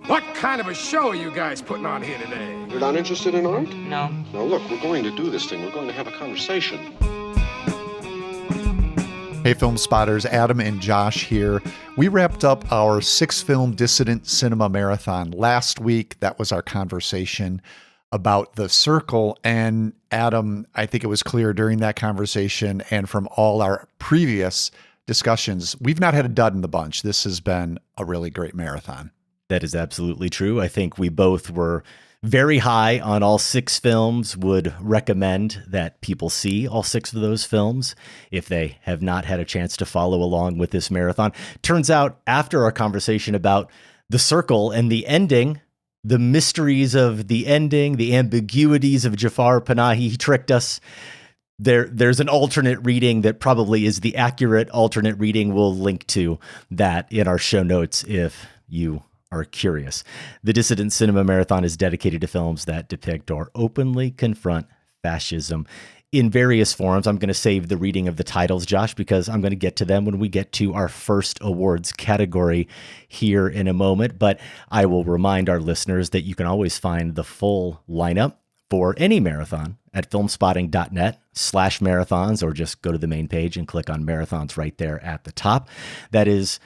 What kind of a show are you guys putting on here today? You're not interested in art? No. Now look, we're going to do this thing. We're going to have a conversation. Hey, film spotters, Adam and Josh here. We wrapped up our 6-film Dissident Cinema Marathon last week. That was our conversation about The Circle. And Adam, I think it was clear during that conversation and from all our previous discussions, we've not had a dud in the bunch. This has been a really great marathon. That is absolutely true. I think we both were very high on all 6 films, would recommend that people see all 6 of those films if they have not had a chance to follow along with this marathon. Turns out after our conversation about The Circle and the ending, the mysteries of the ending, the ambiguities of Jafar Panahi, he tricked us. There's an alternate reading that probably is the accurate alternate reading. We'll link to that in our show notes if you are curious. The Dissident Cinema Marathon is dedicated to films that depict or openly confront fascism in various forms. I'm going to save the reading of the titles, Josh, because I'm going to get to them when we get to our first awards category here in a moment. But I will remind our listeners that you can always find the full lineup for any marathon at filmspotting.net/marathons, or just go to the main page and click on marathons right there at the top. That is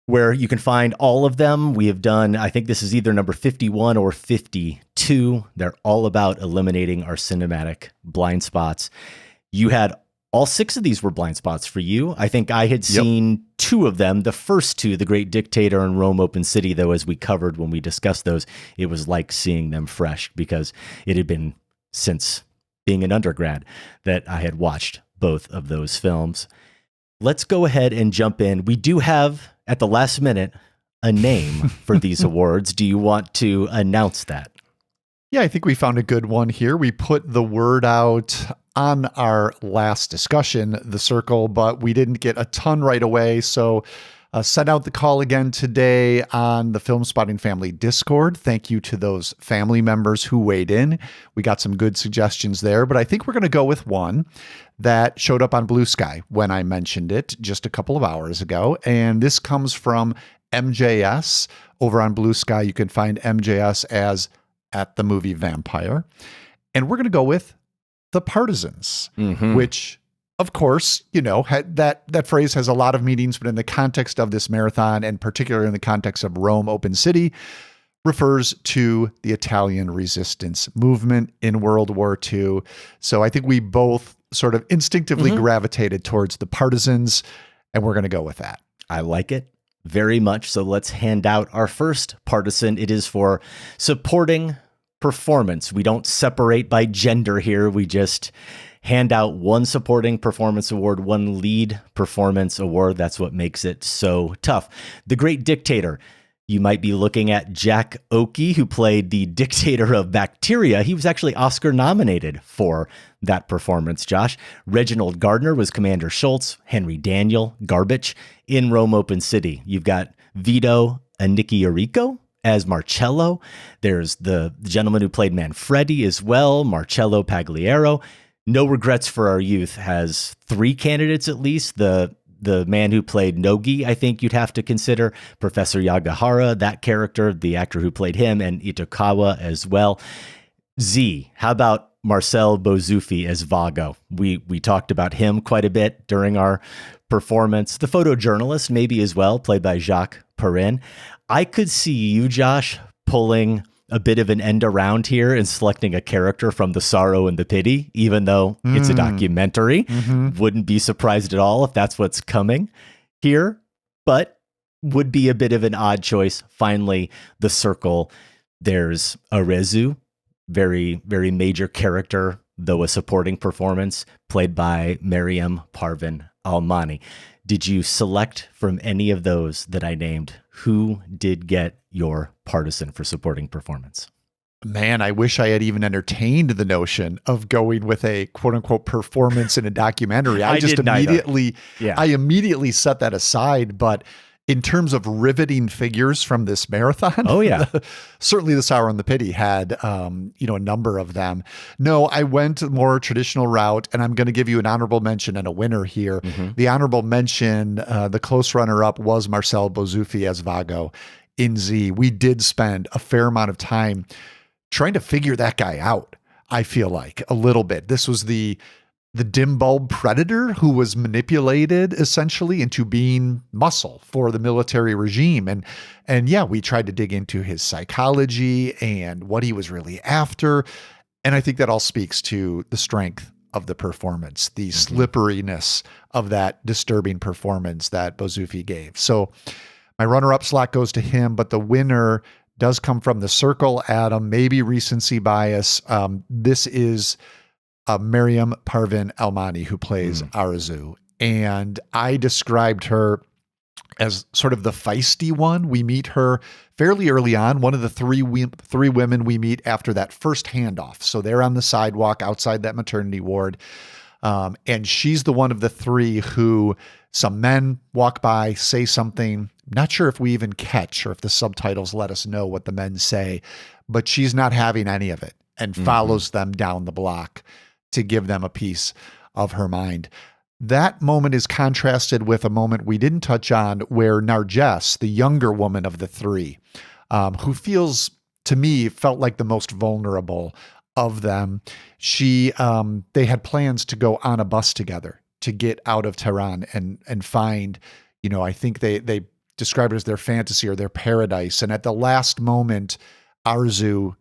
where you can find all of them. We have done, I think this is either number 51 or 52. They're all about eliminating our cinematic blind spots. You had all 6 of these were blind spots for you. I think I had seen 2 of them. The first 2, The Great Dictator and Rome Open City, though, as we covered when we discussed those, it was like seeing them fresh because it had been since being an undergrad that I had watched both of those films. Let's go ahead and jump in. We do have, at the last minute, a name for these awards. Do you want to announce that? Yeah, I think we found a good one here. We put the word out on our last discussion, The Circle, but we didn't get a ton right away. So sent out the call again today on the Filmspotting Family Discord. Thank you to those family members who weighed in. We got some good suggestions there, but I think we're going to go with one that showed up on Blue Sky when I mentioned it just a couple of hours ago. And this comes from MJS over on Blue Sky. You can find MJS as at the movie Vampire. And we're going to go with The Partisans, which, of course, you know, that phrase has a lot of meanings, but in the context of this marathon, and particularly in the context of Rome Open City, refers to the Italian resistance movement in World War II. So I think we both sort of instinctively gravitated towards The Partisans, and we're going to go with that. I like it very much. So let's hand out our first partisan. It is for supporting performance. We don't separate by gender here. We just hand out one supporting performance award, one lead performance award. That's what makes it so tough. The Great Dictator. You might be looking at Jack Oakey, who played the dictator of Bacteria. He was actually Oscar nominated for that performance, Josh. Reginald Gardner was Commander Schultz. Henry Daniel, Garbage, in Rome Open City. You've got Vito Annichiarico as Marcello. There's the gentleman who played Manfredi as well, Marcello Pagliaro. No Regrets for Our Youth has 3 candidates at least. The man who played Nogi, I think you'd have to consider. Professor Yagahara, that character, the actor who played him, and Itokawa as well. Z, how about Marcel Bozuffi as Vago? We talked about him quite a bit during our performance. The photojournalist, maybe as well, played by Jacques Perrin. I could see you, Josh, pulling a bit of an end around here and selecting a character from The Sorrow and the Pity, even though it's a documentary. Wouldn't be surprised at all if that's what's coming here, but would be a bit of an odd choice. Finally, The Circle. There's Arezu, very, very major character, though a supporting performance, played by Mariam Parvin Almani. Did you select from any of those that I named? Who did get your partisan for supporting performance? Man, I wish I had even entertained the notion of going with a quote unquote performance in a documentary. I immediately set that aside. But in terms of riveting figures from this marathon, oh yeah, certainly The Sorrow and the Pity had, a number of them. No, I went a more traditional route, and I'm going to give you an honorable mention and a winner here. The honorable mention, the close runner-up was Marcel Bozuffi as Vago in Z, we did spend a fair amount of time trying to figure that guy out. I feel like a little bit. This was the dim bulb predator who was manipulated essentially into being muscle for the military regime. And yeah, we tried to dig into his psychology and what he was really after. And I think that all speaks to the strength of the performance, the slipperiness of that disturbing performance that Bozzufi gave. So my runner-up slot goes to him, but the winner does come from the circle, Adam, maybe recency bias. This is Mariam Parvin Almani, who plays Arzu. And I described her as sort of the feisty one. We meet her fairly early on, one of the three women we meet after that first handoff. So they're on the sidewalk outside that maternity ward. And she's the one of the three who some men walk by, say something. Not sure if we even catch or if the subtitles let us know what the men say, but she's not having any of it and follows them down the block to give them a piece of her mind. That moment is contrasted with a moment we didn't touch on where Narges, the younger woman of the three, who feels, to me, felt like the most vulnerable of them. They had plans to go on a bus together to get out of Tehran and find, I think they describe it as their fantasy or their paradise. And at the last moment, Arzu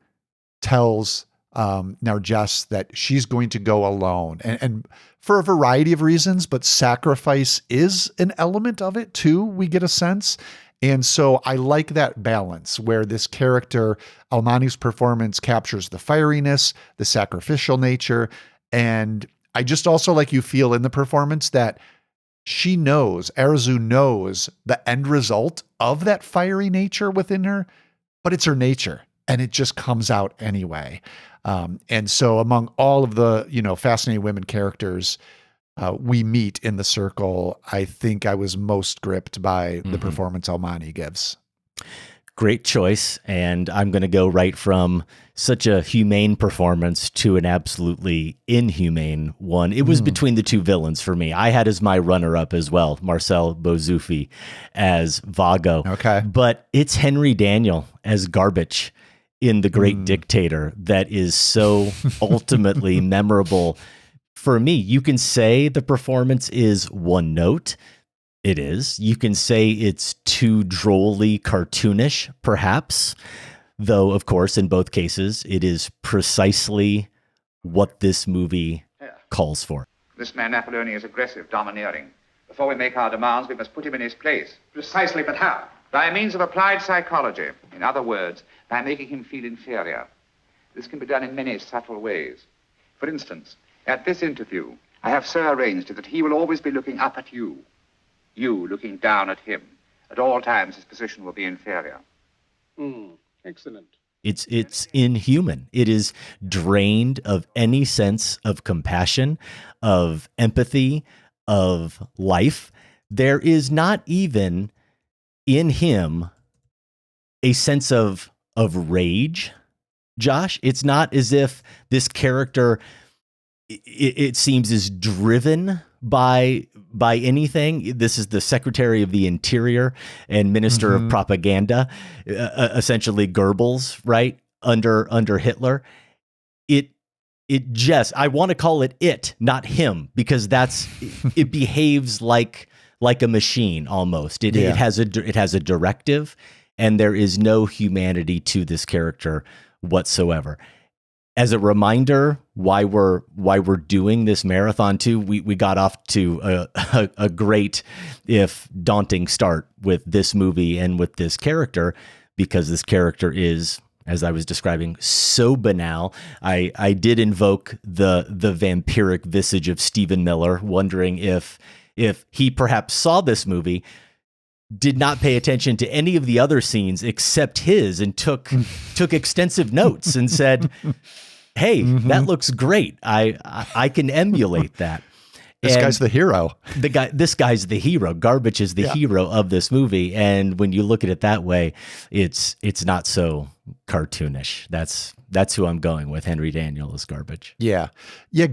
tells Narges that she's going to go alone and for a variety of reasons, but sacrifice is an element of it too, we get a sense. And so I like that balance where this character, Almani's performance, captures the fieriness, the sacrificial nature. And I just also like you feel in the performance that Arzu knows the end result of that fiery nature within her, but it's her nature and it just comes out anyway. And so among all of the, fascinating women characters we meet in the circle, I think I was most gripped by the performance Almani gives. Great choice. And I'm going to go right from such a humane performance to an absolutely inhumane one. It was between the two villains for me. I had as my runner-up as well, Marcel Bozzufi as Vago. Okay. But it's Henry Daniell as Garbage in The Great Dictator that is so ultimately memorable for me. You can say the performance is one note. It is. You can say it's too drolly cartoonish, perhaps, though, of course, in both cases, it is precisely what this movie calls for. This man Napoleon is aggressive, domineering. Before we make our demands, we must put him in his place. Precisely, but how? By means of applied psychology. In other words, by making him feel inferior. This can be done in many subtle ways. For instance, at this interview, I have so arranged it that he will always be looking up at you. You looking down at him. At all times, his position will be inferior. Excellent. It's inhuman. It is drained of any sense of compassion, of empathy, of life. There is not even in him a sense of rage, Josh. It's not as if this character, it seems, is driven by anything. This is the Secretary of the Interior and Minister of Propaganda, essentially Goebbels, right? Under Hitler. It just, I want to call it, not him, because it behaves like a machine almost. It has a directive, and there is no humanity to this character whatsoever. As a reminder, why we're doing this marathon too, we got off to a great, if daunting, start with this movie and with this character, because this character is, as I was describing, so banal. I did invoke the vampiric visage of Stephen Miller, wondering if he perhaps saw this movie, did not pay attention to any of the other scenes except his, and took extensive notes and said, hey, that looks great. I can emulate that. This guy's the hero. This guy's the hero. Garbage is the hero of this movie. And when you look at it that way, it's not so cartoonish. That's who I'm going with. Henry Daniell is Garbage. Yeah.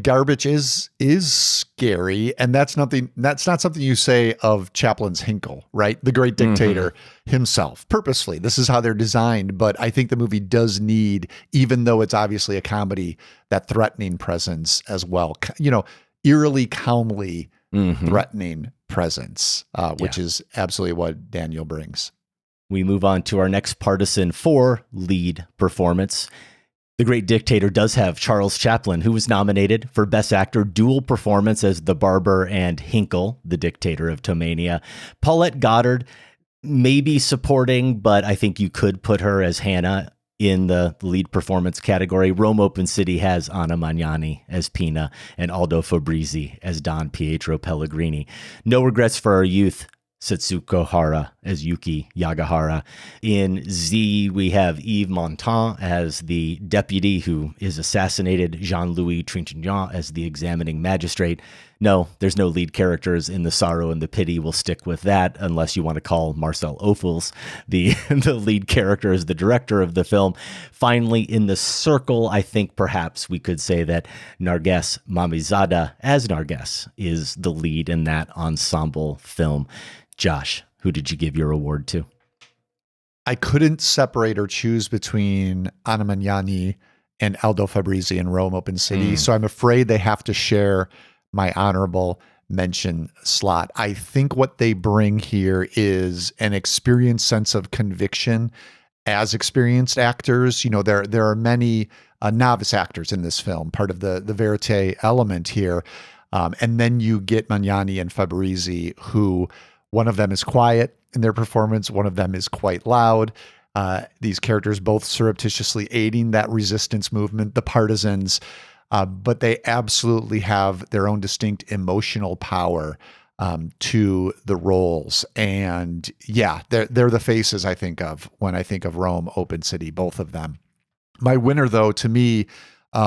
Garbage is scary, and that's not something you say of Chaplin's Hinkle, right? The great dictator himself, purposely. This is how they're designed, but I think the movie does need, even though it's obviously a comedy, that threatening presence as well. Eerily, calmly threatening presence, which is absolutely what Daniell brings. We move on to our next partisan for lead performance. The Great Dictator does have Charles Chaplin, who was nominated for Best Actor, dual performance as the barber and Hinkle, the dictator of Tomania. Paulette Goddard, maybe supporting, but I think you could put her as Hannah in the lead performance category. Rome Open City has Anna Magnani as Pina and Aldo Fabrizi as Don Pietro Pellegrini. No Regrets for Our Youth, Setsuko Hara as Yuki Yagahara. In Z, we have Yves Montand as the deputy who is assassinated, Jean-Louis Trintignant as the examining magistrate. No, there's no lead characters in The Sorrow and the Pity. We'll stick with that unless you want to call Marcel Ophuls the lead character as the director of the film. Finally, in The Circle, I think perhaps we could say that Narges Mamizada as Narges is the lead in that ensemble film. Josh, who did you give your award to? I couldn't separate or choose between Anna Magnani and Aldo Fabrizi in Rome Open City, so I'm afraid they have to share my honorable mention slot. I think what they bring here is an experienced sense of conviction as experienced actors. There are many novice actors in this film, part of the verite element here. And then you get Magnani and Fabrizi, who one of them is quiet in their performance, one of them is quite loud. These characters both surreptitiously aiding that resistance movement, the partisans, but they absolutely have their own distinct emotional power to the roles. And they're the faces I think of when I think of Rome Open City, both of them. My winner, though, to me,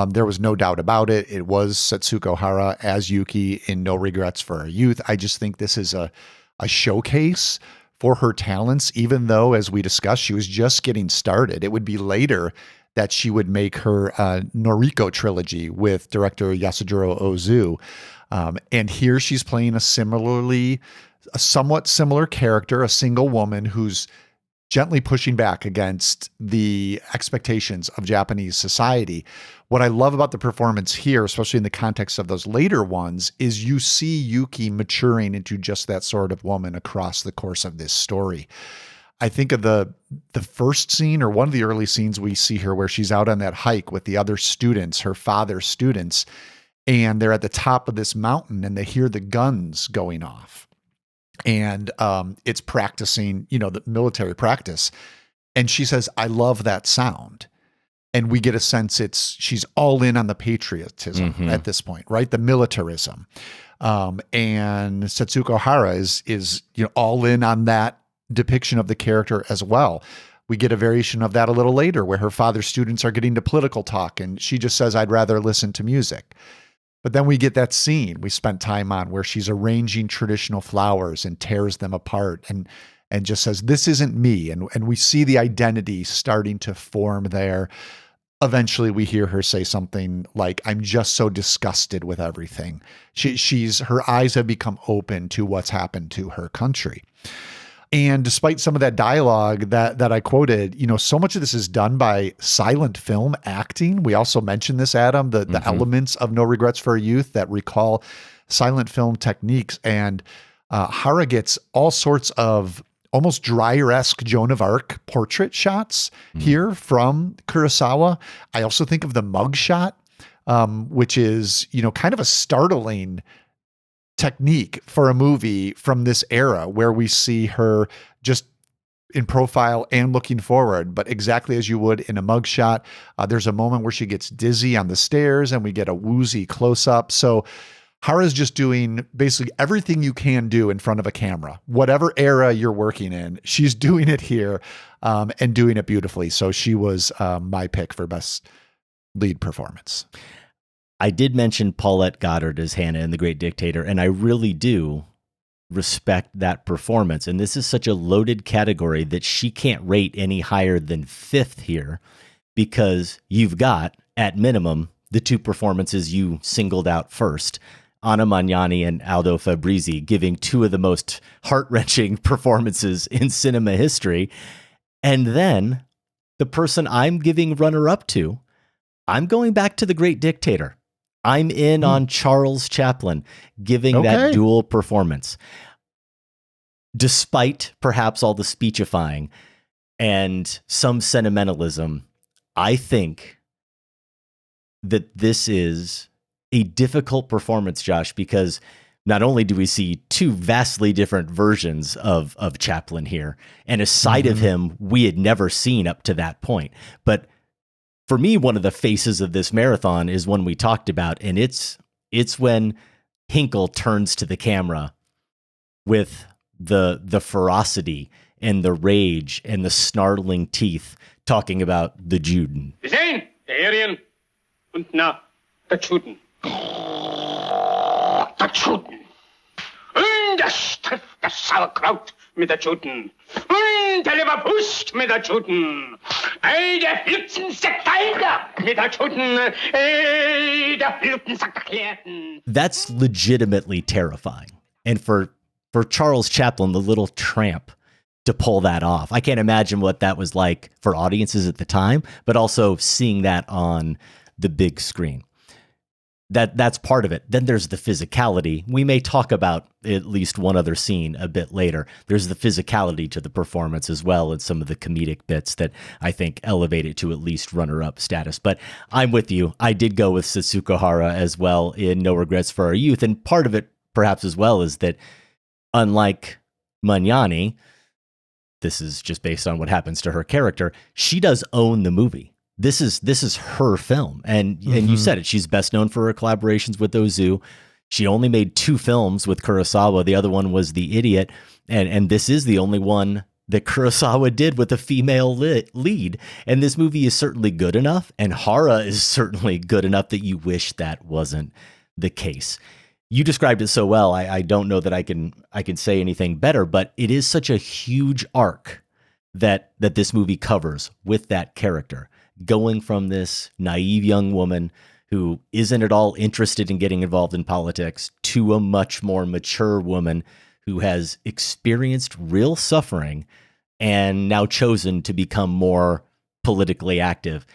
there was no doubt about it. It was Setsuko Hara as Yuki in No Regrets for Our Youth. I just think this is a showcase for her talents, even though, as we discussed, she was just getting started. It would be later that she would make her Noriko trilogy with director Yasujiro Ozu. And here she's playing a somewhat similar character, a single woman who's gently pushing back against the expectations of Japanese society. What I love about the performance here, especially in the context of those later ones, is you see Yuki maturing into just that sort of woman across the course of this story. I think of the first scene, or one of the early scenes we see her, where she's out on that hike with the other students, her father's students, and they're at the top of this mountain and they hear the guns going off. And it's practicing, the military practice. And she says, I love that sound. And we get a sense she's all in on the patriotism at this point, right? The militarism. And Setsuko Hara is all in on that depiction of the character as well. We get a variation of that a little later where her father's students are getting to political talk and she just says, I'd rather listen to music. But then we get that scene we spent time on where she's arranging traditional flowers and tears them apart and just says, this isn't me. And we see the identity starting to form there. Eventually we hear her say something like, I'm just so disgusted with everything. Her eyes have become open to what's happened to her country. And despite some of that dialogue that I quoted, so much of this is done by silent film acting. We also mentioned this, Adam, the elements of No Regrets for Our Youth that recall silent film techniques. And Hara gets all sorts of almost Dreyer-esque Joan of Arc portrait shots here from Kurosawa. I also think of the mug shot, which is, kind of a startling technique for a movie from this era where we see her just in profile and looking forward, but exactly as you would in a mugshot. There's a moment where she gets dizzy on the stairs and we get a woozy close-up. So Hara's just doing basically everything you can do in front of a camera. Whatever era you're working in, she's doing it here and doing it beautifully. So she was my pick for best lead performance. I did mention Paulette Goddard as Hannah in The Great Dictator, and I really do respect that performance. And this is such a loaded category that she can't rate any higher than 5th here, because you've got, at minimum, the 2 performances you singled out first, Anna Magnani and Aldo Fabrizi, giving 2 of the most heart-wrenching performances in cinema history. And then the person I'm giving runner-up to, I'm going back to The Great Dictator. I'm in on Charles Chaplin giving that dual performance. Despite perhaps all the speechifying and some sentimentalism, I think that this is a difficult performance, Josh, because not only do we see 2 vastly different versions of Chaplin here, and a side of him we had never seen up to that point, but for me, one of the faces of this marathon is one we talked about, and it's when Hinkle turns to the camera with the ferocity and the rage and the snarling teeth, talking about the Juden. Wir sehen, der Aryan und na, der Juden. Der Juden. Und das trifft das Sauerkraut mit der Juden. Und der Leberwurst mit der Juden. Der Flutzensack mit der Juden. Der Flutzensack erklärten. That's legitimately terrifying. And for Charles Chaplin, the little tramp, to pull that off, I can't imagine what that was like for audiences at the time, but also seeing that on the big screen. That's part of it. Then there's the physicality. We may talk about at least one other scene a bit later. There's the physicality to the performance as well, and some of the comedic bits that I think elevate it to at least runner-up status. But I'm with you. I did go with Setsuko Hara as well in No Regrets for Our Youth, and part of it perhaps as well is that unlike Magnani, this is just based on what happens to her character, she does own the movie. This is her film. And you said it, she's best known for her collaborations with Ozu. She only made 2 films with Kurosawa. The other one was The Idiot. And this is the only one that Kurosawa did with a female lead. And this movie is certainly good enough. And Hara is certainly good enough that you wish that wasn't the case. You described it so well. I don't know that I can say anything better, but it is such a huge arc that this movie covers with that character, going from this naive young woman who isn't at all interested in getting involved in politics to a much more mature woman who has experienced real suffering and now chosen to become more politically active.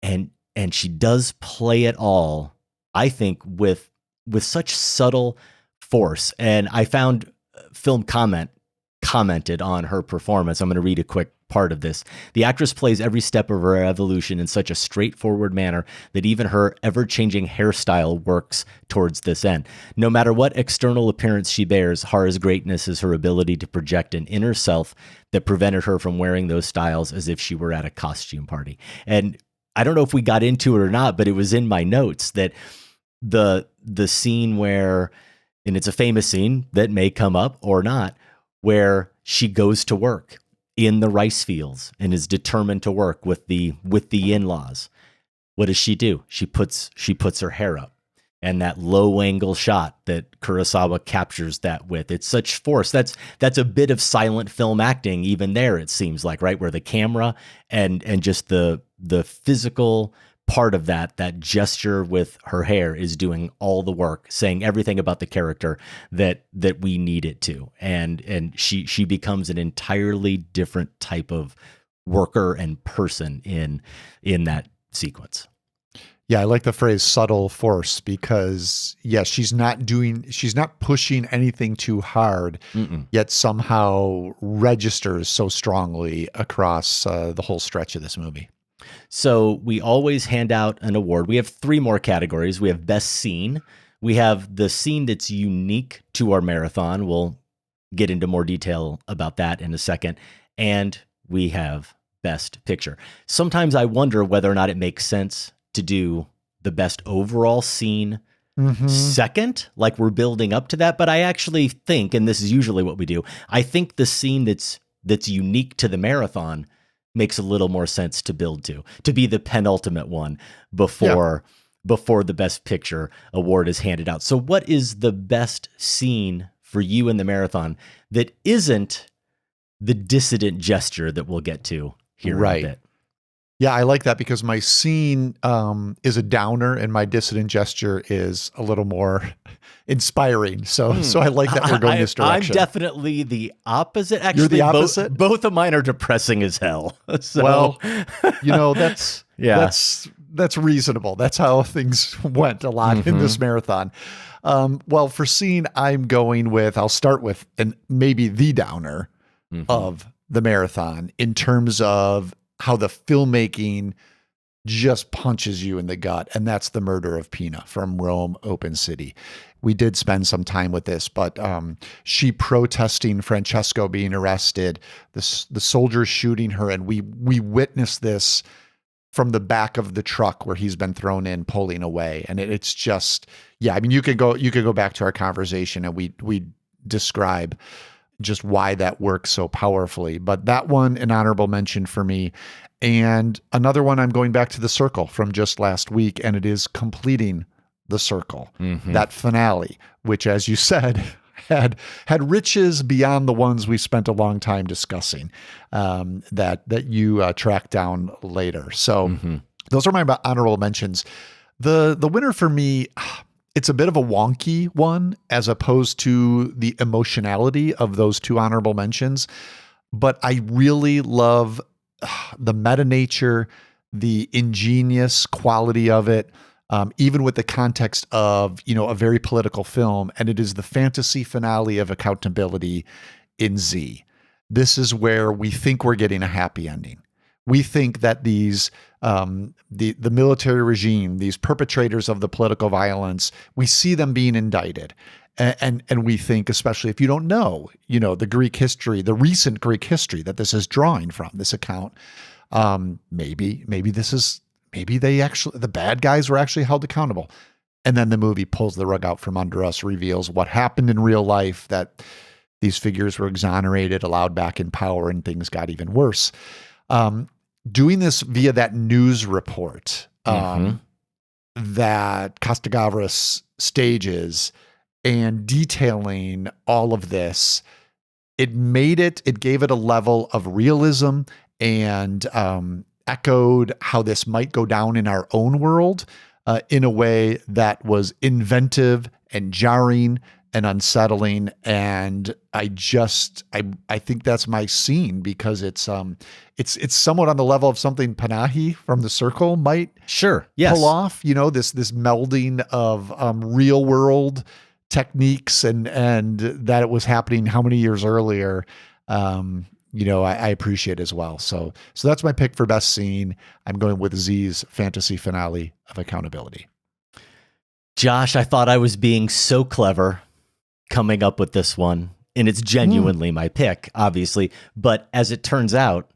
And she does play it all, I think, with such subtle force. And I found Film commented on her performance. I'm going to read a quick part of this. The actress plays every step of her evolution in such a straightforward manner that even her ever-changing hairstyle works towards this end. No matter what external appearance she bears, Hara's greatness is her ability to project an inner self that prevented her from wearing those styles as if she were at a costume party. And I don't know if we got into it or not, but it was in my notes that the scene where, and it's a famous scene that may come up or not, where she goes to work in the rice fields and is determined to work with the in-laws. What does she do? She puts her hair up, and that low angle shot that Kurosawa captures that with, it's such force. That's a bit of silent film acting even there, it seems like, right? Where the camera and just the physical part of that gesture with her hair is doing all the work, saying everything about the character that we need it to. And she becomes an entirely different type of worker and person in that sequence. Yeah, I like the phrase subtle force because, yes, she's not pushing anything too hard, yet somehow registers so strongly across the whole stretch of this movie. So we always hand out an award. We have 3 more categories. We have best scene. We have the scene that's unique to our marathon. We'll get into more detail about that in a second. And we have best picture. Sometimes I wonder whether or not it makes sense to do the best overall scene second, like we're building up to that. But I actually think, and this is usually what we do, I think the scene that's unique to the marathon makes a little more sense to build to be the penultimate one before before the Best Picture award is handed out. So what is the best scene for you in the marathon that isn't the dissident gesture that we'll get to here in a bit? Yeah, I like that because my scene is a downer and my dissident gesture is a little more inspiring. So I like that we're going this direction. I'm definitely the opposite. Actually, You're the opposite? Both of mine are depressing as hell. So. Well, that's reasonable. That's how things went a lot in this marathon. Well, for scene, I'll start with and maybe the downer of the marathon in terms of how the filmmaking just punches you in the gut. And that's the murder of Pina from Rome Open City. We did spend some time with this, but she protesting Francesco being arrested, the soldiers shooting her. And we witnessed this from the back of the truck where he's been thrown in, pulling away. And it's just, I mean, you could go back to our conversation and we describe just why that works so powerfully. But that one, an honorable mention for me. And another one, I'm going back to The Circle from just last week, and it is completing The Circle, that finale, which, as you said, had riches beyond the ones we spent a long time discussing, that you tracked down later. So those are my honorable mentions. The winner for me, it's a bit of a wonky one as opposed to the emotionality of those two honorable mentions, but I really love the meta nature, the ingenious quality of it, even with the context of, a very political film. And it is the fantasy finale of accountability in Z. This is where we think we're getting a happy ending. We think that these, the military regime, these perpetrators of the political violence, we see them being indicted. And we think, especially if you don't know, the Greek history, the recent Greek history that this is drawing from, this account, maybe the bad guys were actually held accountable. And then the movie pulls the rug out from under us, reveals what happened in real life, that these figures were exonerated, allowed back in power, and things got even worse. Doing this via that news report that Costagavras stages and detailing all of this, it gave it a level of realism and echoed how this might go down in our own world in a way that was inventive and jarring and unsettling. And I think that's my scene because it's somewhat on the level of something Panahi from The Circle might pull off, this melding of real world techniques and that it was happening how many years earlier, I appreciate as well. So that's my pick for best scene. I'm going with Z's fantasy finale of accountability. Josh, I thought I was being so clever coming up with this one, and it's genuinely my pick, obviously. But as it turns out,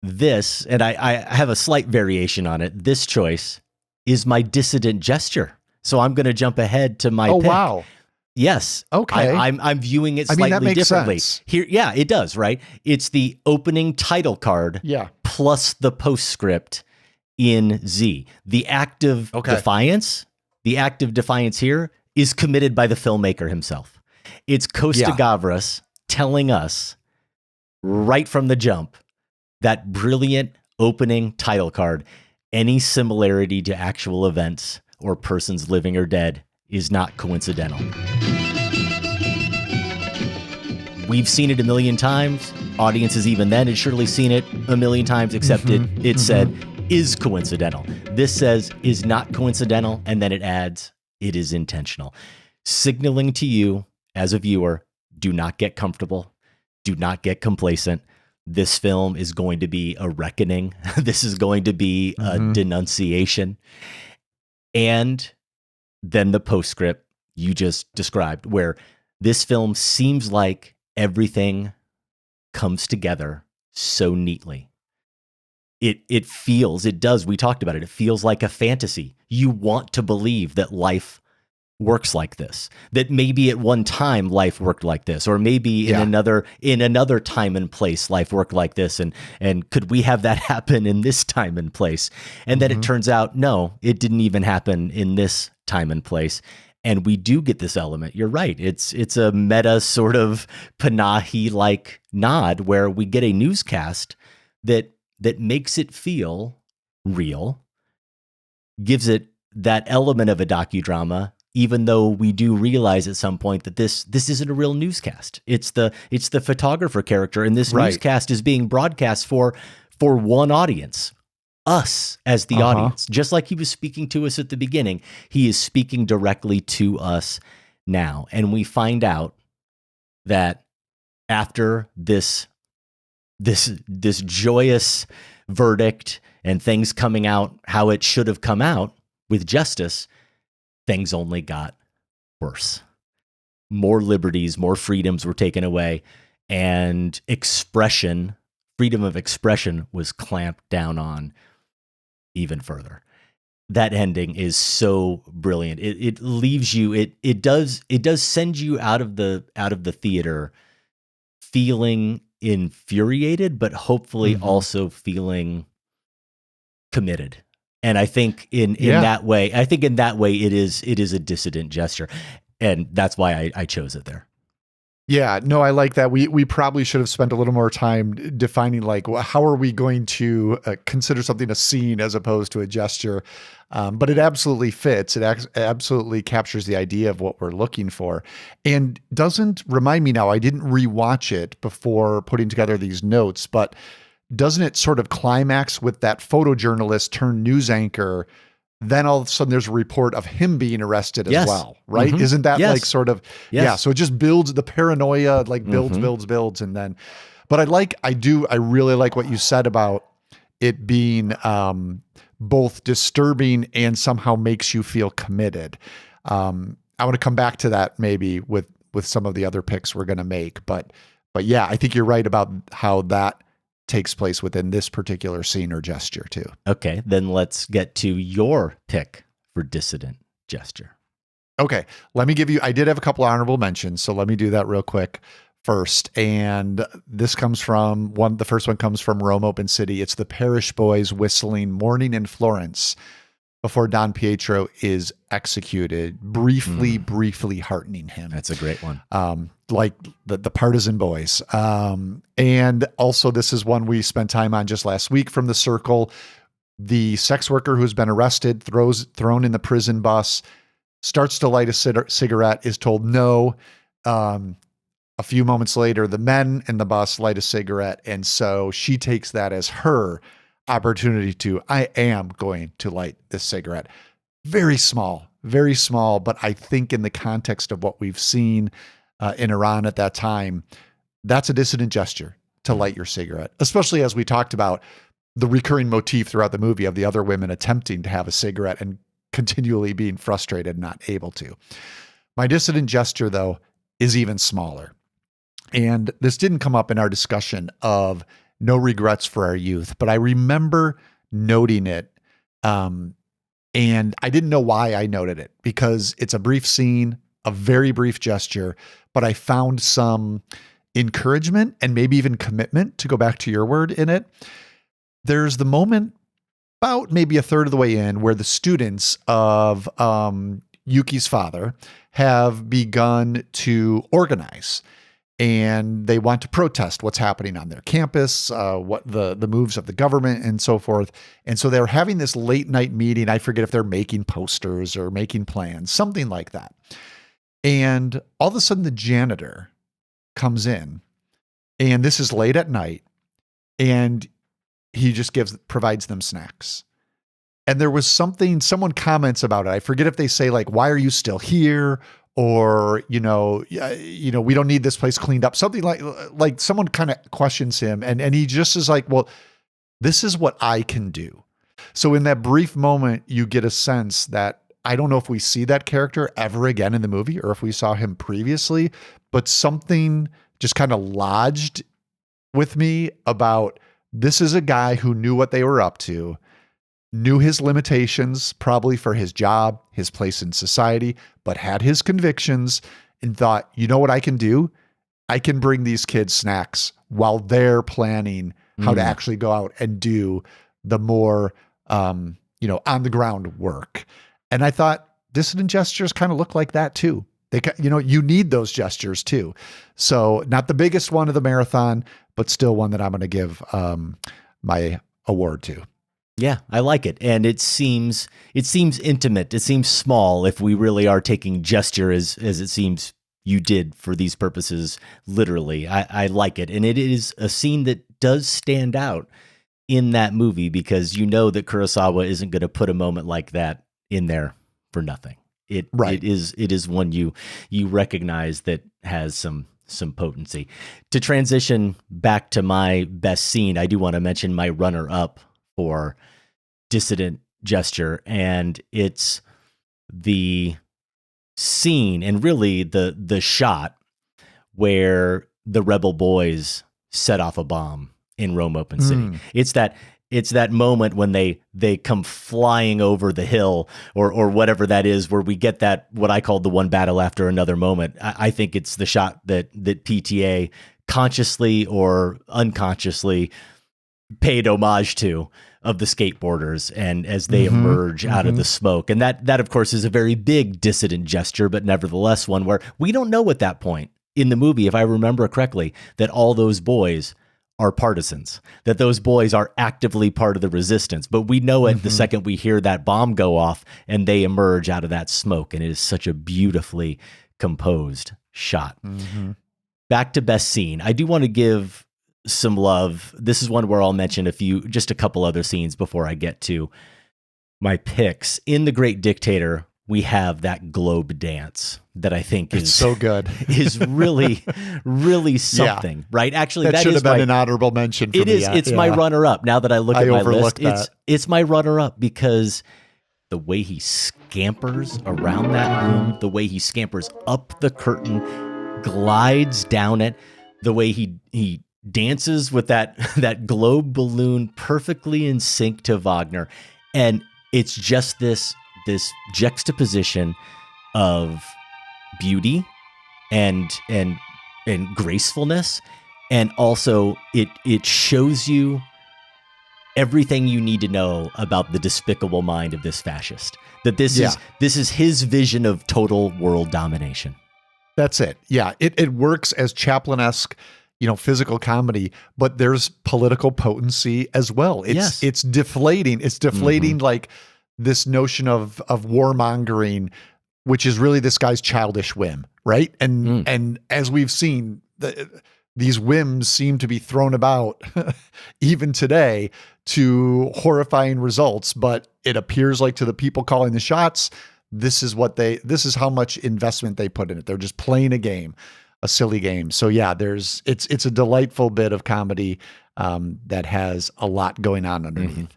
this, and I have a slight variation on it, this choice is my dissident gesture. So I'm going to jump ahead to my pick. Oh, wow. Yes. Okay. I'm viewing it slightly that makes differently. Sense. Here, yeah, it does, right? It's the opening title card plus the postscript in Z. The act of defiance here is committed by the filmmaker himself. It's Costa-Gavras telling us right from the jump that brilliant opening title card, any similarity to actual events or persons living or dead is not coincidental. We've seen it a million times. Audiences even then had surely seen it a million times, except it said is coincidental. This says is not coincidental, and then it adds it is intentional. Signaling to you as a viewer, do not get comfortable. Do not get complacent. This film is going to be a reckoning. This is going to be a denunciation. And then the postscript you just described, where this film seems like everything comes together so neatly. It feels, it does, we talked about it, it feels like a fantasy. You want to believe that life works like this, that maybe at one time life worked like this, or maybe in another time and place life worked like this, and could we have that happen in this time and place? And then it turns out no, it didn't even happen in this time and place. And we do get this element. You're right. It's a meta sort of Panahi like nod where we get a newscast that makes it feel real, gives it that element of a docudrama, even though we do realize at some point that this isn't a real newscast. It's the photographer character, and this newscast is being broadcast for one audience, us as the audience. Just like he was speaking to us at the beginning, he is speaking directly to us now. And we find out that after this joyous verdict and things coming out how it should have come out with justice, things only got worse. More liberties, more freedoms were taken away, and freedom of expression was clamped down on even further. That ending is so brilliant. It leaves you, it does send you out of the theater feeling infuriated, but hopefully also feeling committed. And I think in that way, it is a dissident gesture. And that's why I chose it there. Yeah, no, I like that. We probably should have spent a little more time defining, like, how are we going to consider something a scene as opposed to a gesture? But it absolutely fits. It absolutely captures the idea of what we're looking for. And doesn't remind me now, I didn't rewatch it before putting together these notes, but doesn't it sort of climax with that photojournalist turned news anchor? Then all of a sudden there's a report of him being arrested as well, right? Isn't that like sort of, so it just builds the paranoia, like builds. And then, but I really like what you said about it being both disturbing and somehow makes you feel committed. I want to come back to that maybe with some of the other picks we're going to make, but yeah, I think you're right about how that takes place within this particular scene or gesture too. Okay, then let's get to your pick for dissident gesture. Okay, let me give you, I did have a couple honorable mentions, so let me do that real quick first. And this comes from the first one comes from Rome Open City. It's the Parish Boys whistling Morning in Florence before Don Pietro is executed, briefly heartening him. That's a great one. Like the partisan boys. And also this is one we spent time on just last week from The Circle. The sex worker who's been arrested, thrown in the prison bus, starts to light a cigarette, is told no. A few moments later, the men in the bus light a cigarette. And so she takes that as her opportunity to, I am going to light this cigarette. Very small, but I think in the context of what we've seen in Iran at that time, that's a dissident gesture to light your cigarette, especially as we talked about the recurring motif throughout the movie of the other women attempting to have a cigarette and continually being frustrated and not able to. My dissident gesture, though, is even smaller. And this didn't come up in our discussion of no regrets for our youth, but I remember noting it. And I didn't know why I noted it, because it's a brief scene, a very brief gesture, but I found some encouragement and maybe even commitment, to go back to your word, in it. There's the moment about maybe a third of the way in where the students of Yuki's father have begun to organize. And they want to protest what's happening on their campus, what the moves of the government and so forth. And so they're having this late night meeting. I forget if they're making posters or making plans, something like that. And all of a sudden the janitor comes in, and this is late at night, and he just provides them snacks. And there was someone comments about it. I forget if they say like, why are you still here? Or, we don't need this place cleaned up. Something like someone kind of questions him, and he just is like, well, this is what I can do. So in that brief moment, you get a sense that I don't know if we see that character ever again in the movie or if we saw him previously, but something just kind of lodged with me about this is a guy who knew what they were up to, knew his limitations, probably for his job, his place in society, but had his convictions and thought, you know what I can do? I can bring these kids snacks while they're planning how to actually go out and do the more, on the ground work. And I thought Dissident gestures kind of look like that too. They, you need those gestures too. So not the biggest one of the marathon, but still one that I'm going to give my award to. Yeah, I like it. And it seems intimate. It seems small if we really are taking gesture as it seems you did for these purposes, literally. I like it. And it is a scene that does stand out in that movie because you know that Kurosawa isn't going to put a moment like that in there for nothing. It is one you recognize that has some potency. To transition back to my best scene, I do want to mention my runner-up for Dissident gesture, and it's the scene and really the shot where the rebel boys set off a bomb in Rome Open City. It's that moment when they come flying over the hill or whatever that is, where we get that, what I call the one battle after another moment. I think it's the shot that PTA consciously or unconsciously paid homage to, of the skateboarders and as they emerge out of the smoke. And that of course is a very big dissident gesture, but nevertheless one where we don't know at that point in the movie, if I remember correctly, that all those boys are partisans, that those boys are actively part of the resistance. But we know it the second we hear that bomb go off and they emerge out of that smoke. And it is such a beautifully composed shot. Back to best scene. I do want to give some love. This is one where I'll mention just a couple other scenes before I get to my picks. In The Great Dictator, we have that globe dance that I think is so good. Is really, really something, right? Actually, that should have been an honorable mention for me. It's my runner-up. Now that I look at my list, it's my runner-up because the way he scampers around that room, the way he scampers up the curtain, glides down it, the way he dances with that globe balloon perfectly in sync to Wagner. And it's just this juxtaposition of beauty and gracefulness, and also it shows you everything you need to know about the despicable mind of this fascist. That this is his vision of total world domination. That's it. Yeah, it works as Chaplin-esque, physical comedy, but there's political potency as well. It's deflating. It's deflating like this notion of warmongering, which is really this guy's childish whim, right? And as we've seen, these whims seem to be thrown about even today to horrifying results, but it appears like to the people calling the shots, this is how much investment they put in it. They're just playing a game, a silly game. So yeah, it's a delightful bit of comedy that has a lot going on underneath.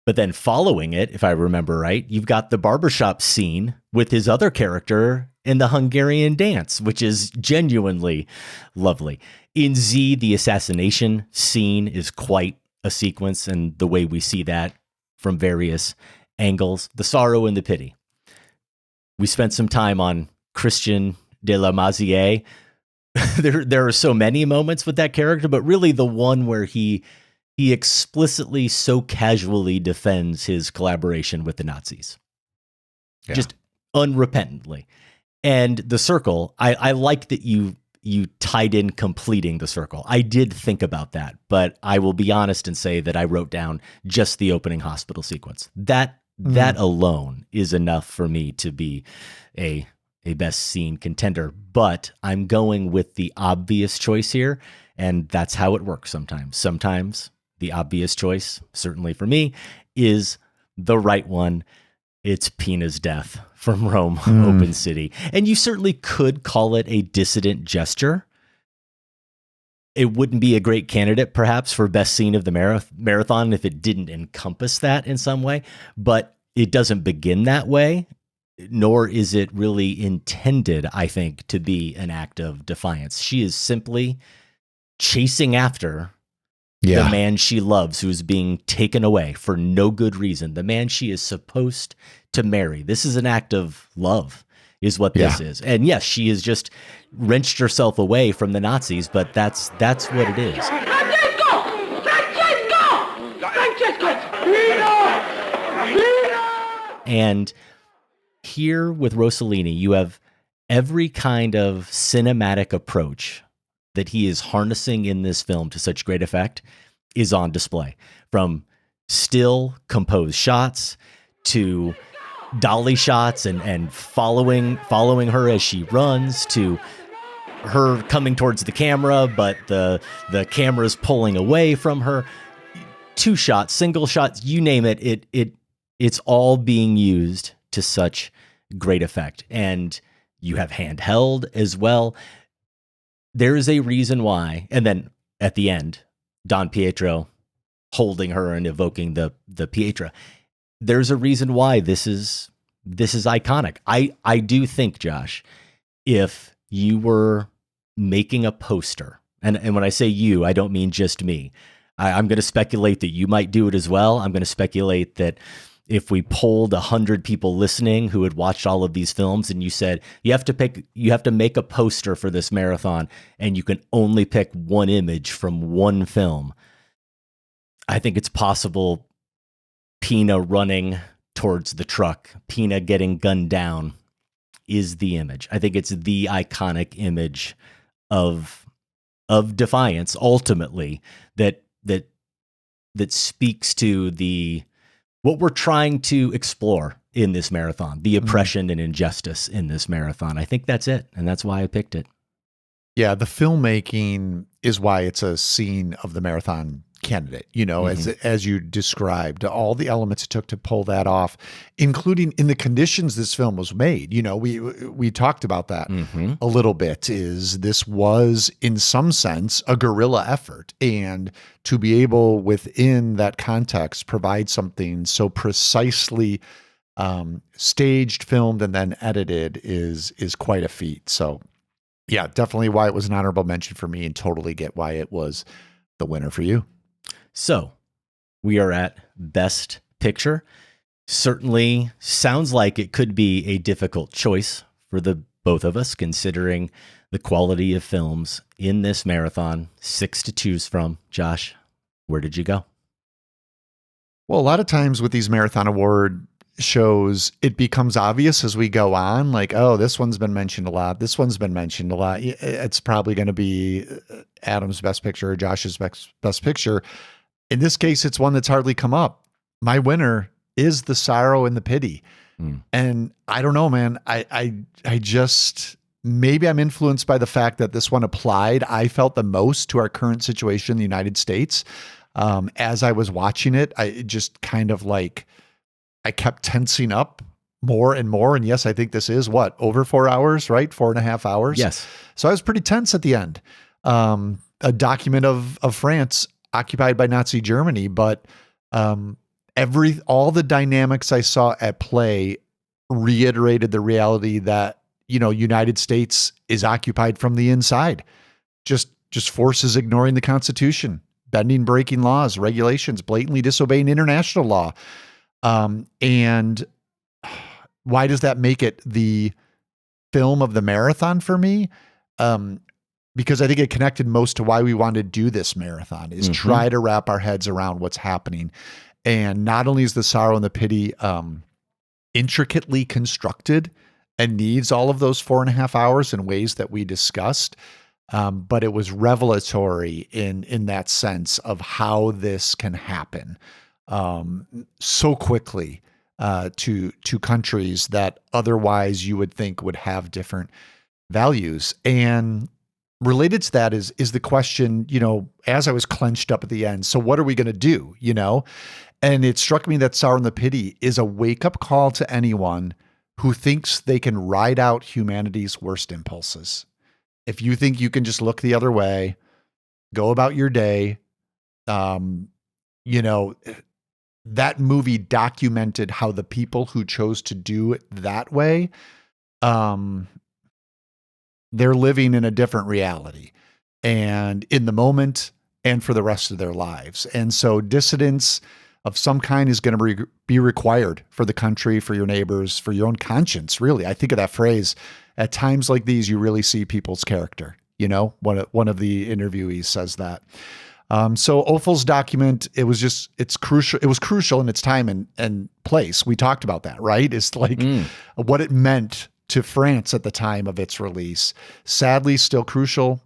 But then following it, if I remember right, you've got the barbershop scene with his other character in the Hungarian dance, which is genuinely lovely. In Z, the assassination scene is quite a sequence, and the way we see that from various angles, the sorrow and the pity. We spent some time on Christian de la Mazière. There are so many moments with that character, but really the one where he explicitly so casually defends his collaboration with the Nazis. Yeah. Just unrepentantly. And the circle, I like that you tied in completing the circle. I did think about that, but I will be honest and say that I wrote down just the opening hospital sequence. That alone is enough for me to be a best scene contender, but I'm going with the obvious choice here, and that's how it works sometimes. Sometimes the obvious choice, certainly for me, is the right one. It's Pina's death from Rome Open City. And you certainly could call it a dissident gesture. It wouldn't be a great candidate, perhaps, for best scene of the marathon if it didn't encompass that in some way. But it doesn't begin that way, nor is it really intended, I think, to be an act of defiance. She is simply chasing after Yeah. The man she loves who's being taken away for no good reason. The man she is supposed to marry. This is an act of love, is what this is. And yes, she has just wrenched herself away from the Nazis, but that's what it is. And here with Rossellini, you have every kind of cinematic approach that he is harnessing in this film to such great effect is on display. From still composed shots to dolly shots and following her as she runs, to her coming towards the camera, but the camera's pulling away from her. Two shots, single shots, you name it, it's all being used to such great effect. And you have handheld as well. There is a reason why. And then at the end, Don Pietro holding her and evoking the Pietra. There's a reason why this is iconic. I do think, Josh, if you were making a poster, and when I say you, I don't mean just me. I'm going to speculate that you might do it as well. I'm going to speculate that if we polled 100 people listening who had watched all of these films and you said, you have to make a poster for this marathon and you can only pick one image from one film, I think it's possible Pina running towards the truck, Pina getting gunned down is the image. I think it's the iconic image of defiance ultimately that speaks to what we're trying to explore in this marathon, the oppression and injustice in this marathon. I think that's it. And that's why I picked it. Yeah. The filmmaking is why it's a scene of the marathon candidate, as you described, all the elements it took to pull that off, including in the conditions this film was made. We talked about that a little bit. Is this was in some sense a guerrilla effort, and to be able within that context provide something so precisely staged, filmed, and then edited is quite a feat. So yeah, definitely why it was an honorable mention for me, and totally get why it was the winner for you. So we are at Best Picture. Certainly sounds like it could be a difficult choice for the both of us, considering the quality of films in this marathon. 6 to choose from. Josh, where did you go? Well, a lot of times with these marathon award shows, it becomes obvious as we go on, like, oh, this one's been mentioned a lot. This one's been mentioned a lot. It's probably going to be Adam's Best Picture or Josh's Best Picture. In this case, it's one that's hardly come up. My winner is The Sorrow and the Pity. And I don't know, man. I just, maybe I'm influenced by the fact that this one applied, I felt, the most to our current situation in the United States. As I was watching it, I just kind of like, I kept tensing up more and more. And yes, I think this is over 4 hours, right? 4.5 hours. Yes. So I was pretty tense at the end. A document of France occupied by Nazi Germany, but all the dynamics I saw at play reiterated the reality that, United States is occupied from the inside. Just forces ignoring the Constitution, bending, breaking laws, regulations, blatantly disobeying international law. And why does that make it the film of the marathon for me? Because I think it connected most to why we wanted to do this marathon, is try to wrap our heads around what's happening. And not only is The Sorrow and the Pity intricately constructed and needs all of those 4.5 hours in ways that we discussed, but it was revelatory in that sense of how this can happen so quickly to countries that otherwise you would think would have different values. And related to that is the question, as I was clenched up at the end, so what are we going to do, And it struck me that Sorrow and the Pity is a wake-up call to anyone who thinks they can ride out humanity's worst impulses. If you think you can just look the other way, go about your day, that movie documented how the people who chose to do it that way, they're living in a different reality. And in the moment and for the rest of their lives. And so dissidence of some kind is going to be required for the country, for your neighbors, for your own conscience, really. I think of that phrase. At times like these, you really see people's character. You know, one of the interviewees says that. So Ophel's document, it's crucial. It was crucial in its time and place. We talked about that, right? It's like what it meant to France at the time of its release. Sadly, still crucial.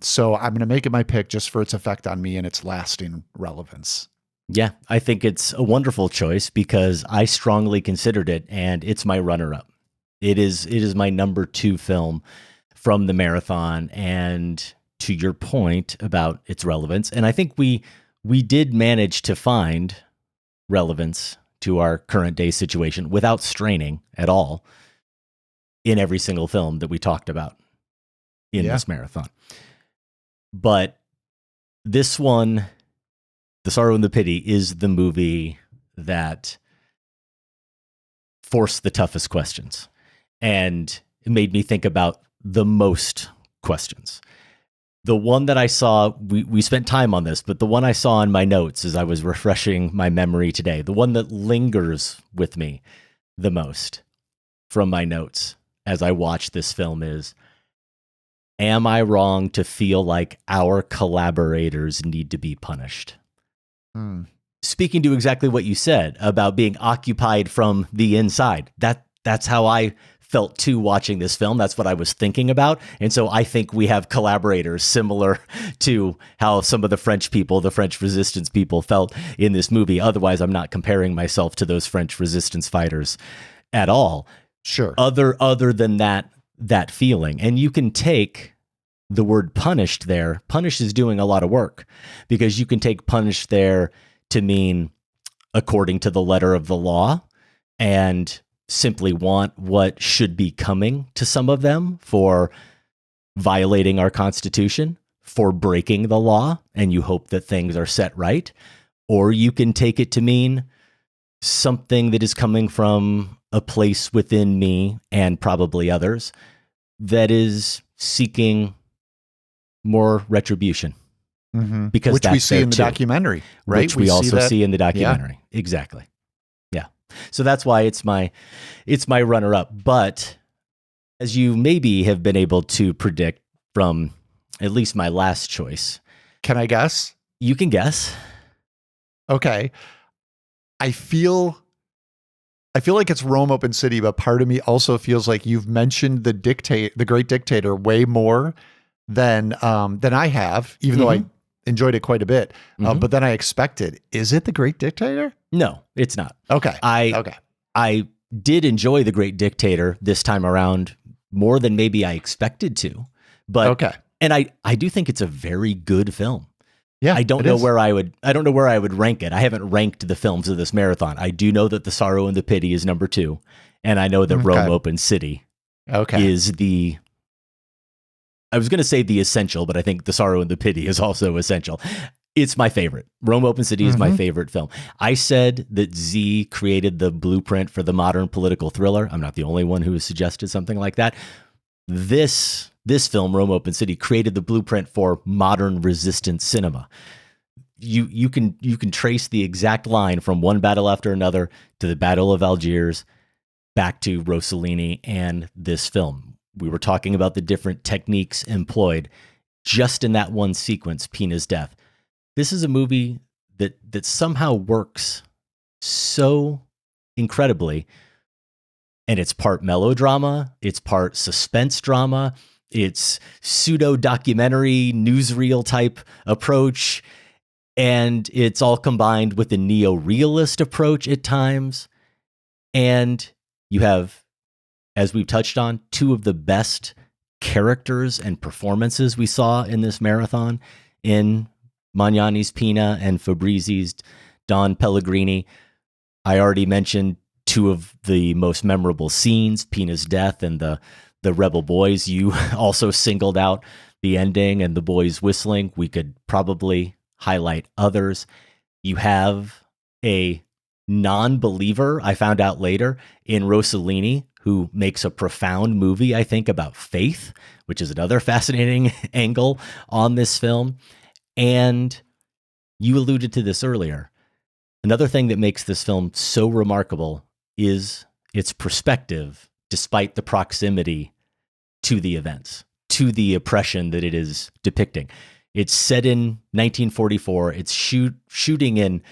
So I'm going to make it my pick just for its effect on me and its lasting relevance. Yeah, I think it's a wonderful choice because I strongly considered it, and it's my runner-up. It is my number 2 film from the marathon, and to your point about its relevance, and I think we did manage to find relevance to our current day situation without straining at all in every single film that we talked about in this marathon. But this one, The Sorrow and the Pity, is the movie that forced the toughest questions, and it made me think about the most questions. The one that I saw, we spent time on this, but the one I saw in my notes as I was refreshing my memory today, the one that lingers with me the most from my notes as I watch this film is, am I wrong to feel like our collaborators need to be punished? Speaking to exactly what you said about being occupied from the inside, that's how I felt too watching this film. That's what I was thinking about. And so I think we have collaborators similar to how some of the French people, the French resistance people, felt in this movie. Otherwise, I'm not comparing myself to those French resistance fighters at all. Sure. Other than that feeling. And you can take the word punished there. Punish is doing a lot of work, because you can take punished there to mean according to the letter of the law, and simply want what should be coming to some of them for violating our Constitution, for breaking the law, and you hope that things are set right. Or you can take it to mean something that is coming from a place within me and probably others that is seeking more retribution. Because which we see in the documentary, right? Which we also see in the documentary. Yeah. Exactly. Yeah. So that's why it's my runner-up. But as you maybe have been able to predict from at least my last choice. Can I guess? You can guess. Okay. I feel like it's Rome Open City, but part of me also feels like you've mentioned the Great Dictator way more than I have, even though I enjoyed it quite a bit. But then I expected. Is it The Great Dictator? No, it's not. Okay. I did enjoy The Great Dictator this time around more than maybe I expected to. But and I do think it's a very good film. Yeah. I don't know where I would rank it. I haven't ranked the films of this marathon. I do know that The Sorrow and the Pity is number 2, and I know that Rome Open City is the, I was going to say the essential, but I think The Sorrow and the Pity is also essential. It's my favorite. Rome Open City is my favorite film. I said that Z created the blueprint for the modern political thriller. I'm not the only one who has suggested something like that. This film, Rome Open City, created the blueprint for modern resistance cinema. You can trace the exact line from one battle after another to the Battle of Algiers, back to Rossellini and this film. We were talking about the different techniques employed just in that one sequence, Pina's death. This is a movie that somehow works so incredibly, and it's part melodrama, it's part suspense drama, it's pseudo-documentary, newsreel type approach, and it's all combined with a neo-realist approach at times. And you have, as we've touched on, 2 of the best characters and performances we saw in this marathon, in Magnani's Pina and Fabrizi's Don Pellegrini. I already mentioned 2 of the most memorable scenes, Pina's death and the rebel boys. You also singled out the ending and the boys whistling. We could probably highlight others. You have a non-believer, I found out later, in Rossellini, who makes a profound movie, I think, about faith, which is another fascinating angle on this film. And you alluded to this earlier. Another thing that makes this film so remarkable is its perspective, despite the proximity to the events, to the oppression that it is depicting. It's set in 1944. It's shooting in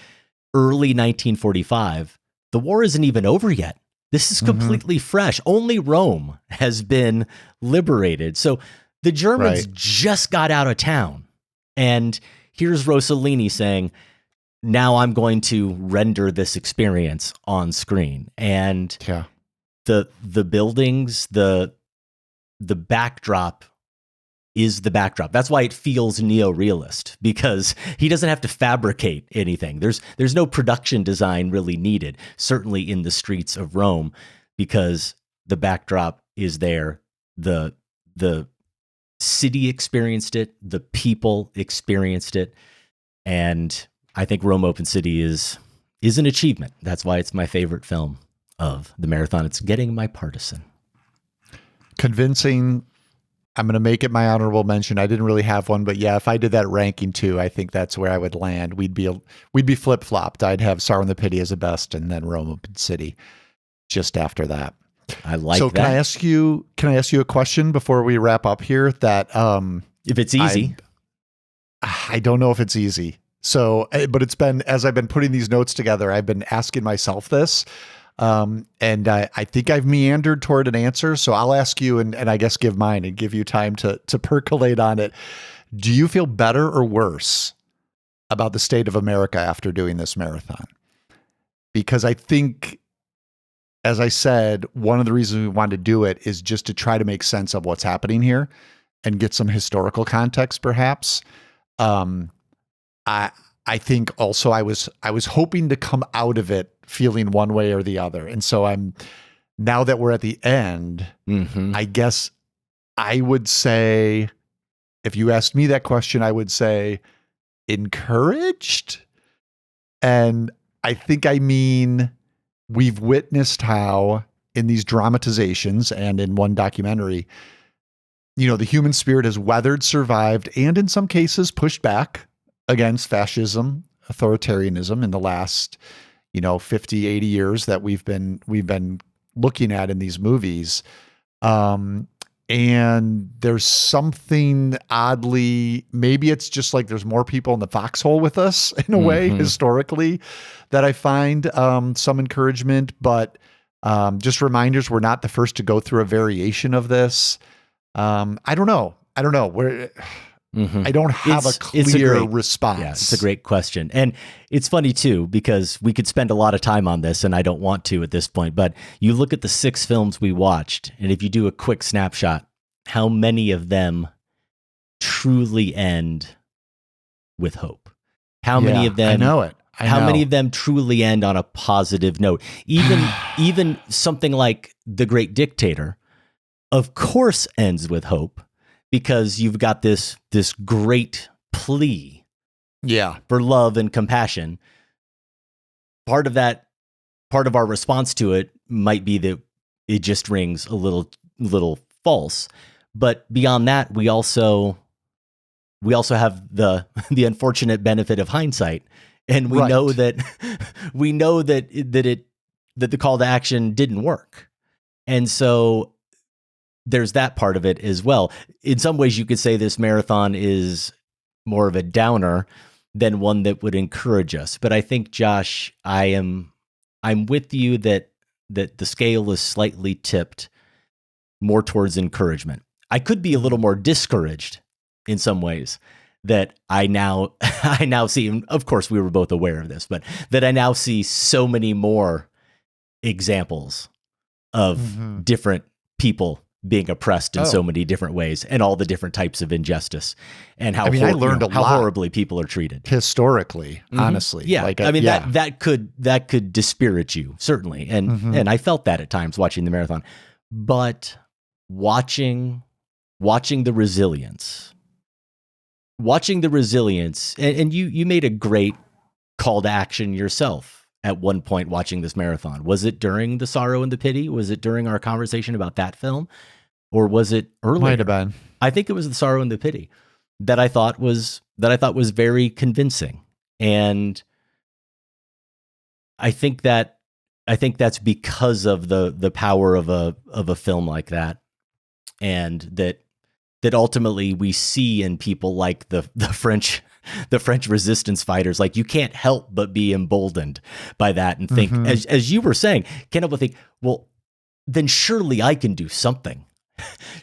early 1945. The war isn't even over yet. This is completely fresh. Only Rome has been liberated. So the Germans just got out of town. And here's Rossellini saying, now I'm going to render this experience on screen. And the buildings, the backdrop is the backdrop. That's why it feels neo-realist, because he doesn't have to fabricate anything. There's no production design really needed, certainly in the streets of Rome, because the backdrop is there. The city experienced it, the people experienced it, and I think Rome Open City is an achievement. That's why it's my favorite film of the marathon. It's getting my partisan. Convincing. I'm going to make it my honorable mention. I didn't really have one, but yeah, if I did that ranking too, I think that's where I would land. We'd be flip-flopped. I'd have Sorrow and the Pity as the best, and then Rome Open City just after that. I like so that. Can I ask you a question before we wrap up here? That if it's easy, I don't know if it's easy. So, but it's been, as I've been putting these notes together, I've been asking myself this. And I think I've meandered toward an answer. So I'll ask you and I guess give mine and give you time to percolate on it. Do you feel better or worse about the state of America after doing this marathon? Because I think, as I said, one of the reasons we wanted to do it is just to try to make sense of what's happening here and get some historical context, perhaps. I think also I was hoping to come out of it feeling one way or the other. And so now that we're at the end, I guess I would say, if you asked me that question, I would say encouraged. And I think I mean, we've witnessed how in these dramatizations and in one documentary, the human spirit has weathered, survived, and in some cases pushed back against fascism, authoritarianism in the last 50, 80 years that we've been looking at in these movies. And there's something oddly, maybe it's just like there's more people in the foxhole with us in a way historically that I find some encouragement, but just reminders, we're not the first to go through a variation of this. I don't know. I don't have a clear response. Yeah, it's a great question. And it's funny too, because we could spend a lot of time on this and I don't want to at this point, but you look at the 6 films we watched, and if you do a quick snapshot, how many of them truly end with hope? How many of them? I know it. How many of them truly end on a positive note? Even something like The Great Dictator, of course, ends with hope, because you've got this great plea for love and compassion. Part of our response to it might be that it just rings a little false. But beyond that, we also have the unfortunate benefit of hindsight. And we know that the call to action didn't work. And so there's that part of it as well. In some ways, you could say this marathon is more of a downer than one that would encourage us. But I think, Josh, I'm with you that the scale is slightly tipped more towards encouragement. I could be a little more discouraged in some ways that I now see, and of course we were both aware of this, but that I now see so many more examples of different people being oppressed in so many different ways, and all the different types of injustice, and how I learned how horribly people are treated historically, honestly. Yeah. That could dispirit you, certainly. And I felt that at times watching the marathon, but watching the resilience, and you made a great call to action yourself at one point watching this marathon. Was it during The Sorrow and the Pity? Was it during our conversation about that film? Or was it earlier? Might have been. I think it was The Sorrow and the Pity that I thought was that I thought was very convincing. And I think that's because of the power of a film like that, and that ultimately we see in people like the French resistance fighters. Like, you can't help but be emboldened by that and think, as you were saying, can't help but think, well, then surely I can do something.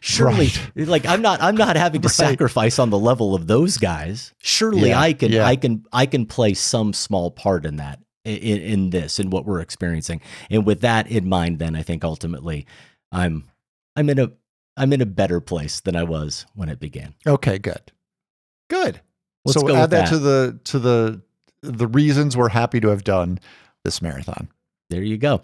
Surely, like, I'm not having to sacrifice on the level of those guys. Surely I can play some small part in that, in this, in what we're experiencing. And with that in mind, then I think ultimately I'm in a better place than I was when it began. Okay, good. Let's So go add with that to the reasons we're happy to have done this marathon. There you go.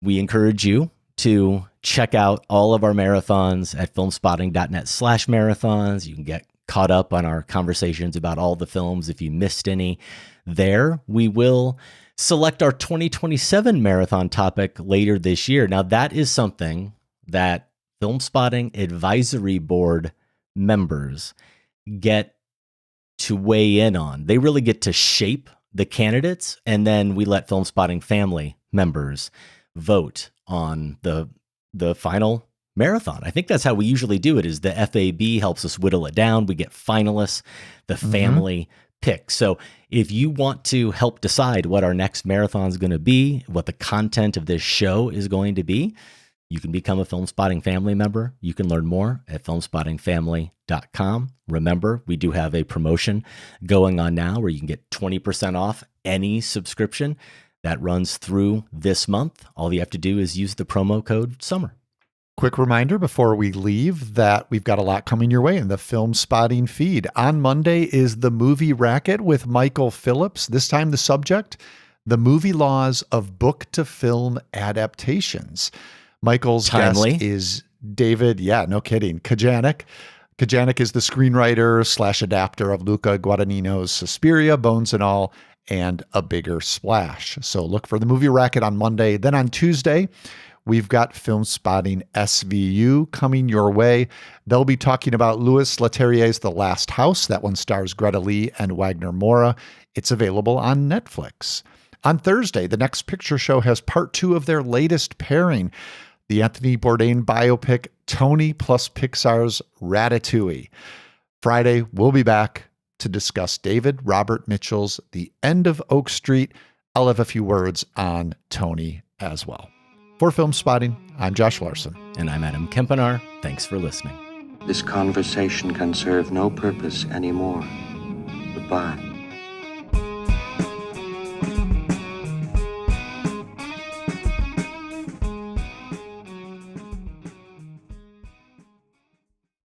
We encourage you to check out all of our marathons at filmspotting.net/marathons. You can get caught up on our conversations about all the films if you missed any there. We will select our 2027 marathon topic later this year. Now, that is something that Filmspotting Advisory Board members get to weigh in on. They really get to shape the candidates, and then we let Filmspotting family members vote on the final marathon. I think that's how we usually do it, is the FAB helps us whittle it down. We get finalists, the family pick. So if you want to help decide what our next marathon is going to be, what the content of this show is going to be, you can become a Filmspotting family member. You can learn more at filmspottingfamily.com. Remember, we do have a promotion going on now where you can get 20% off any subscription. That runs through this month. All you have to do is use the promo code SUMMER. Quick reminder before we leave that we've got a lot coming your way in the Filmspotting feed. On Monday is the Movie Racket with Michael Phillips. This time the subject, the movie laws of book-to-film adaptations. Michael's Timely. guest is David, no kidding, Kajanik. Kajanik is the screenwriter / adapter of Luca Guadagnino's Suspiria, Bones and All, and A Bigger Splash. So look for the Movie Racket on Monday. Then on Tuesday, we've got Filmspotting SVU coming your way. They'll be talking about Louis Leterrier's The Last House. That one stars Greta Lee and Wagner Moura. It's available on Netflix. On Thursday, the Next Picture Show has part 2 of their latest pairing, the Anthony Bourdain biopic Tony plus Pixar's Ratatouille. Friday, we'll be back to discuss David Robert Mitchell's The End of Oak Street. I'll have a few words on Tony as well. For Filmspotting, I'm Josh Larson. And I'm Adam Kempenaar. Thanks for listening. This conversation can serve no purpose anymore. Goodbye.